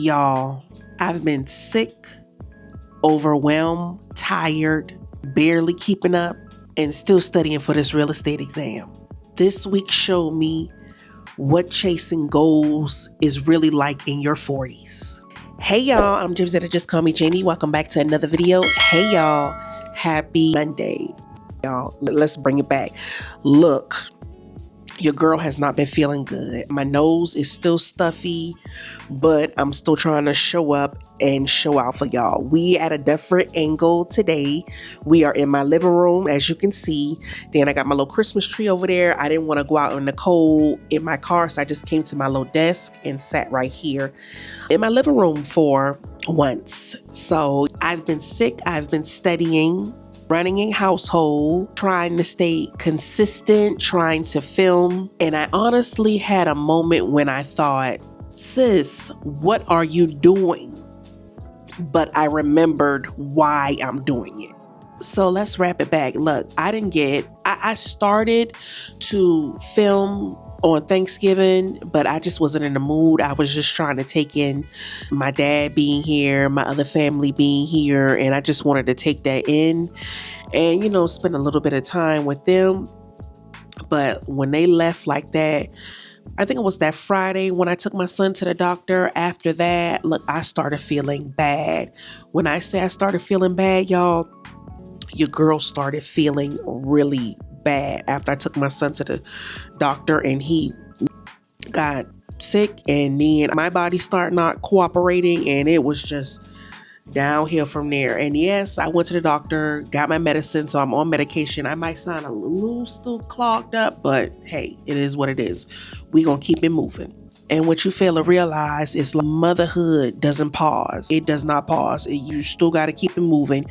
Y'all, I've been sick, overwhelmed, tired, barely keeping up, and still studying for this real estate exam. This week showed me what chasing goals is really like in your 40s. Hey y'all, I'm Jimzetta, just call me Jamie. Welcome back to another video. Hey y'all, happy Monday. Y'all, let's bring it back. Look, your girl has not been feeling good. My nose is still stuffy, but I'm still trying to show up and show out for y'all. We at a different angle today. We are in my living room, as you can see. Then I got my little Christmas tree over there. I didn't want to go out in the cold in my car, so I just came to my little desk and sat right here in my living room for once. So I've been sick. I've been studying, running a household, trying to stay consistent, trying to film. And I honestly had a moment when I thought, sis, what are you doing? But I remembered why I'm doing it. So let's wrap it back. Look, I started to film on Thanksgiving, but I just wasn't in the mood. I was just trying to take in my dad being here, my other family being here, and I just wanted to take that in and, spend a little bit of time with them. But when they left like that, I think it was that Friday when I took my son to the doctor. After that, look, I started feeling bad. When I say I started feeling bad, y'all, your girl started feeling really bad after I took my son to the doctor and he got sick, and then my body started not cooperating, and it was just downhill from there. And yes, I went to the doctor, got my medicine, so I'm on medication. I might sound a little still clogged up, but hey, it is what it is. We gonna keep it moving. And what you fail to realize is motherhood doesn't pause. It does not pause. You still got to keep it moving.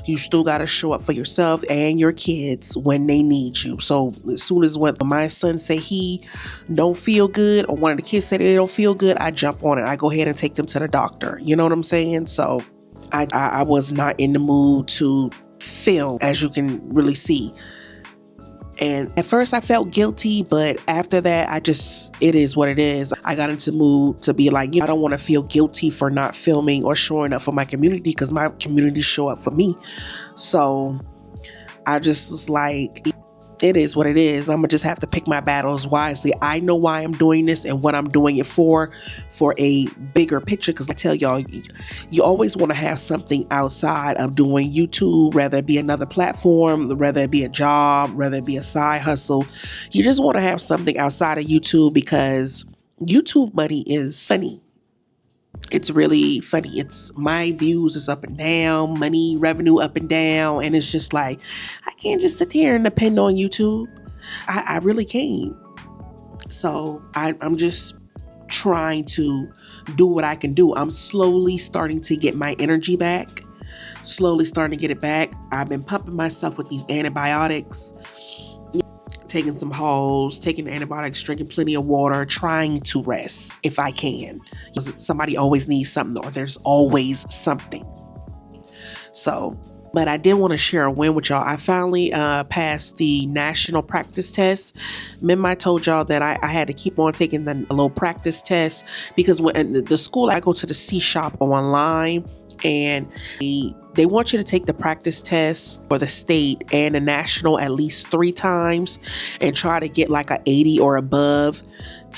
You still got to show up for yourself and your kids when they need you. So as soon as when my son say he don't feel good, or one of the kids say they don't feel good, I jump on it. I go ahead and take them to the doctor. You know what I'm saying? So I was not in the mood to film, as you can really see. And at first I felt guilty, but after that, it is what it is. I got into the mood to be like, I don't want to feel guilty for not filming or showing up for my community, because my community show up for me. So I just was like, it is what it is. I'm gonna just have to pick my battles wisely. I know why I'm doing this and what I'm doing it for a bigger picture. Because I tell y'all, you always want to have something outside of doing YouTube, whether it be another platform, whether it be a job, whether it be a side hustle. You just want to have something outside of YouTube, because YouTube money is funny. It's really funny. It's my views is up and down, money, revenue up and down. And it's just like, I can't just sit here and depend on YouTube. I really can't. So I'm just trying to do what I can do. I'm slowly starting to get my energy back. Slowly starting to get it back. I've been pumping myself with these antibiotics, taking some Halls, taking antibiotics, drinking plenty of water, trying to rest if I can. Somebody always needs something, or there's always something. So, but I did want to share a win with y'all. I finally passed the national practice test. Remember I told y'all that I had to keep on taking the little practice test, because when the school I go to, the C shop online, and they want you to take the practice test for the state and the national at least 3 times and try to get like a 80 or above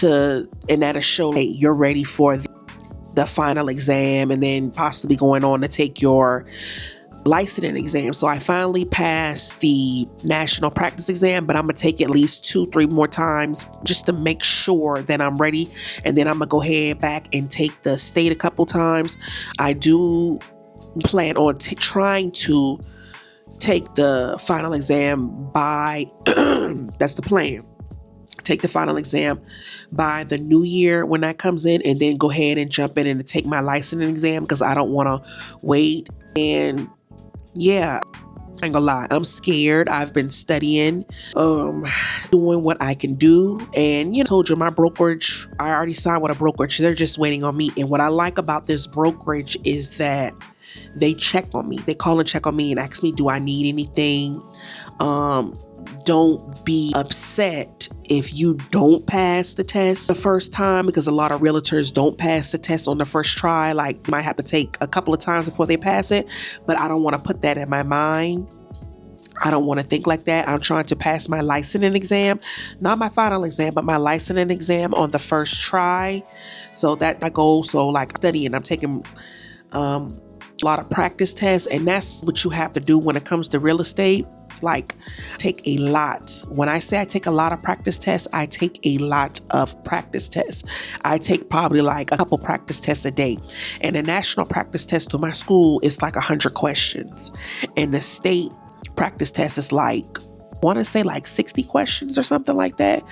and that'll show that you're ready for the final exam, and then possibly going on to take your licensing exam. So I finally passed the national practice exam, but I'm gonna take it at least 2-3 more times just to make sure that I'm ready. And then I'm gonna go ahead back and take the state a couple times. I do plan on trying to take the final exam by that's the plan. Take the final exam by the new year when that comes in, and then go ahead and jump in and take my licensing exam, because I don't want to wait. And yeah, I ain't gonna lie, I'm scared. I've been studying, doing what I can do. And told you my brokerage, I already signed with a brokerage. They're just waiting on me. And what I like about this brokerage is that they check on me. They call and check on me and ask me, do I need anything? don't be upset if you don't pass the test the first time, because a lot of realtors don't pass the test on the first try. Like, might have to take a couple of times before they pass it, but I don't want to put that in my mind. I don't want to think like that. I'm trying to pass my licensing exam, not my final exam, but my licensing exam on the first try. So that's my goal. So like studying, I'm taking a lot of practice tests, and that's what you have to do when it comes to real estate. Like, take a lot. When I say I take a lot of practice tests, I take a lot of practice tests. I take probably like a couple practice tests a day. And the national practice test through my school is like 100 questions. And the state practice test is like, I want to say like 60 questions or something like that.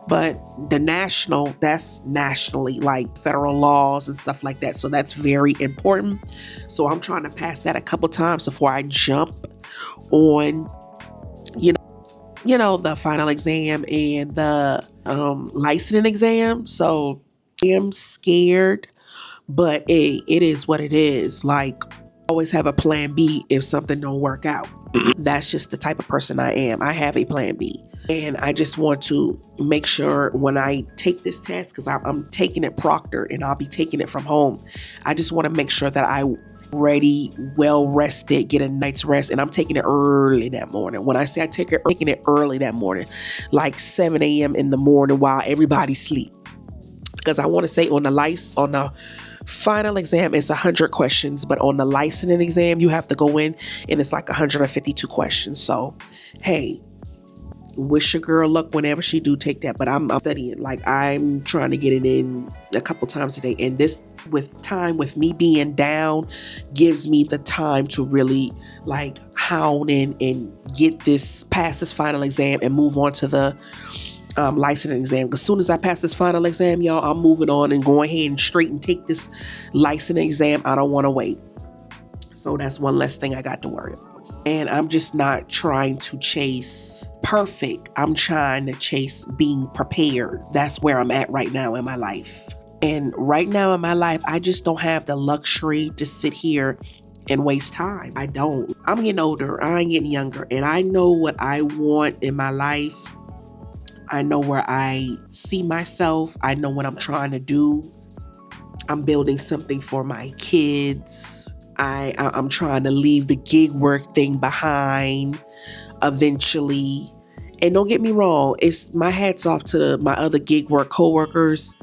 But the national, that's nationally, like federal laws and stuff like that. So that's very important. So I'm trying to pass that a couple times before I jump on, the final exam and the licensing exam. So I am scared, but hey, it is what it is. Like, always have a plan B if something don't work out. That's just the type of person I am. I have a plan B. And I just want to make sure when I take this test, because I'm taking it proctor and I'll be taking it from home, I just want to make sure that I ready, well rested, get a night's rest. And I'm taking it early that morning. When I say I take it, I'm taking it early that morning, like 7 a.m. in the morning while everybody's asleep. Because I want to say on the final exam, it's 100 questions, but on the licensing exam, you have to go in and it's like 152 questions. So, hey, wish your girl luck whenever she do take that. But I'm studying. Like, I'm trying to get it in a couple times a day. And this, with me being down, gives me the time to really like hound in and pass this final exam and move on to the licensing exam. As soon as I pass this final exam, y'all, I'm moving on and going ahead and straight and take this licensing exam. I don't want to wait. So that's one less thing I got to worry about. And I'm just not trying to chase perfect. I'm trying to chase being prepared. That's where I'm at right now in my life. And right now in my life, I just don't have the luxury to sit here and waste time. I don't. I'm getting older. I ain't getting younger. And I know what I want in my life. I know where I see myself. I know what I'm trying to do. I'm building something for my kids. I'm trying to leave the gig work thing behind eventually. And don't get me wrong, it's my hats off to my other gig work coworkers.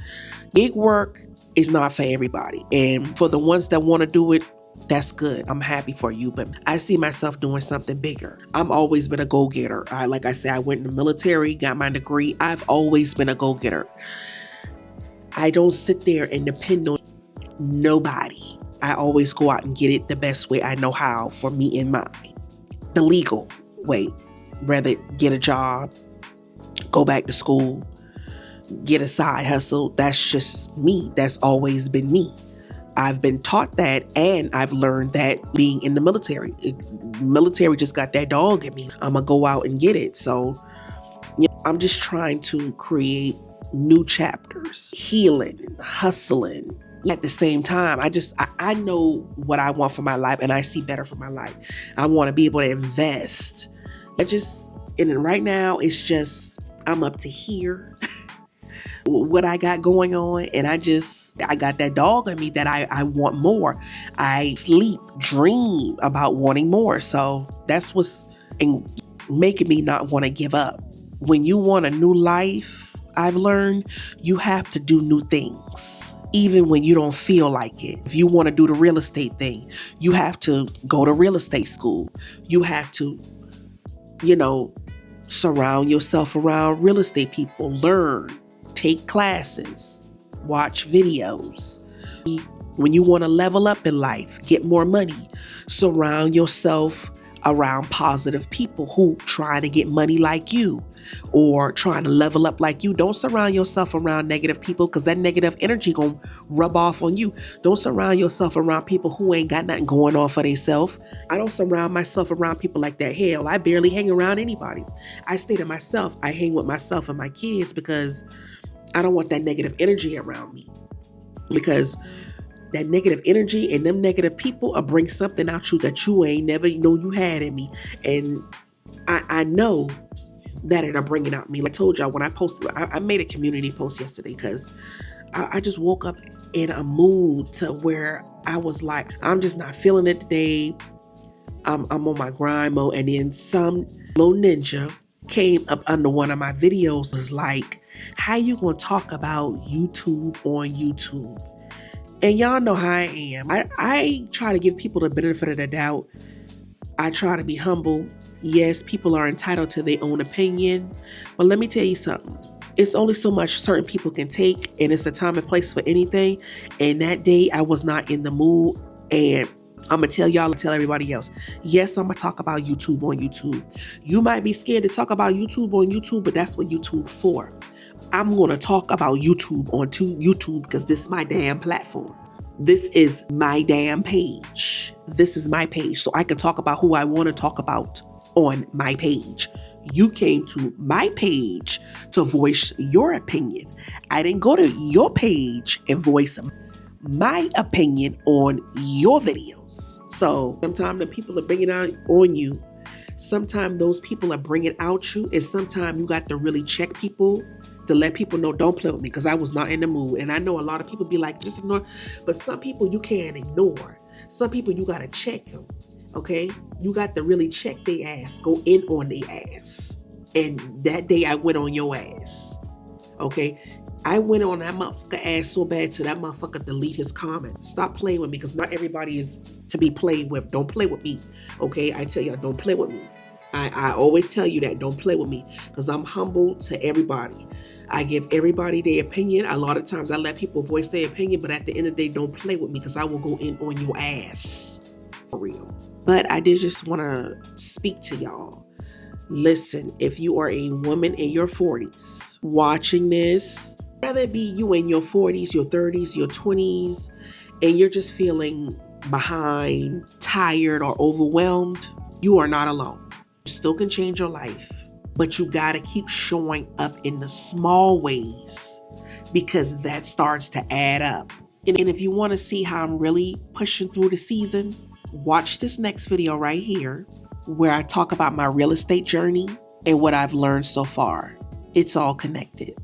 Gig work is not for everybody. And for the ones that want to do it, that's good. I'm happy for you, but I see myself doing something bigger. I've always been a go-getter. Like I said, I went in the military, got my degree. I've always been a go-getter. I don't sit there and depend on nobody. I always go out and get it the best way I know how for me and mine. The legal way. Rather get a job, go back to school, get a side hustle. That's just me. That's always been me. I've been taught that, and I've learned that being in the military. Military just got that dog in me. I'm going to go out and get it. So I'm just trying to create new chapters, healing, hustling. At the same time, I know what I want for my life, and I see better for my life. I want to be able to invest. And right now, it's just, I'm up to here. What I got going on, and I got that dog in me that I want more. I dream about wanting more. So that's what's making me not want to give up. When you want a new life, I've learned you have to do new things, even when you don't feel like it. If you want to do the real estate thing, you have to go to real estate school. You have to, surround yourself around real estate people, learn. Take classes, watch videos. When you want to level up in life, get more money, surround yourself around positive people who try to get money like you or trying to level up like you. Don't surround yourself around negative people, because that negative energy gonna rub off on you. Don't surround yourself around people who ain't got nothing going on for themselves. I don't surround myself around people like that. Hell, I barely hang around anybody. I stay to myself. I hang with myself and my kids because I don't want that negative energy around me, because that negative energy and them negative people will bring something out you that you ain't never know you had in me. And I know that are bringing out me. Like I told y'all when I posted, I made a community post yesterday because I just woke up in a mood to where I was like, I'm just not feeling it today. I'm on my grind mode. And then some little ninja came up under one of my videos, was like, how you gonna talk about YouTube on YouTube? And y'all know how I am. I try to give people the benefit of the doubt. I try to be humble. Yes, people are entitled to their own opinion. But let me tell you something. It's only so much certain people can take, and it's a time and place for anything. And that day I was not in the mood. And I'm going to tell y'all and tell everybody else. Yes, I'm going to talk about YouTube on YouTube. You might be scared to talk about YouTube on YouTube, but that's what YouTube for. I'm going to talk about YouTube on YouTube because this is my damn platform. This is my damn page. This is my page. So I can talk about who I want to talk about on my page. You came to my page to voice your opinion. I didn't go to your page and voice my opinion on your videos. So sometimes the people are bringing out on you. Sometimes those people are bringing out you. And sometimes you got to really check people to let people know, don't play with me, because I was not in the mood. And I know a lot of people be like, just ignore. But some people you can't ignore. Some people you got to check them. Okay? You got to really check their ass. Go in on their ass. And that day I went on your ass. Okay? I went on that motherfucker ass so bad till that motherfucker delete his comments. Stop playing with me, because not everybody is to be played with. Don't play with me. Okay? I tell y'all, don't play with me. I always tell you that. Don't play with me, because I'm humble to everybody. I give everybody their opinion. A lot of times I let people voice their opinion, but at the end of the day, don't play with me, because I will go in on your ass. For real. But I did just want to speak to y'all. Listen, if you are a woman in your 40s watching this, whether it be you in your 40s, your 30s, your 20s, and you're just feeling behind, tired, or overwhelmed, you are not alone. You still can change your life, but you got to keep showing up in the small ways, because that starts to add up. And if you want to see how I'm really pushing through the season, watch this next video right here, where I talk about my real estate journey and what I've learned so far. It's all connected.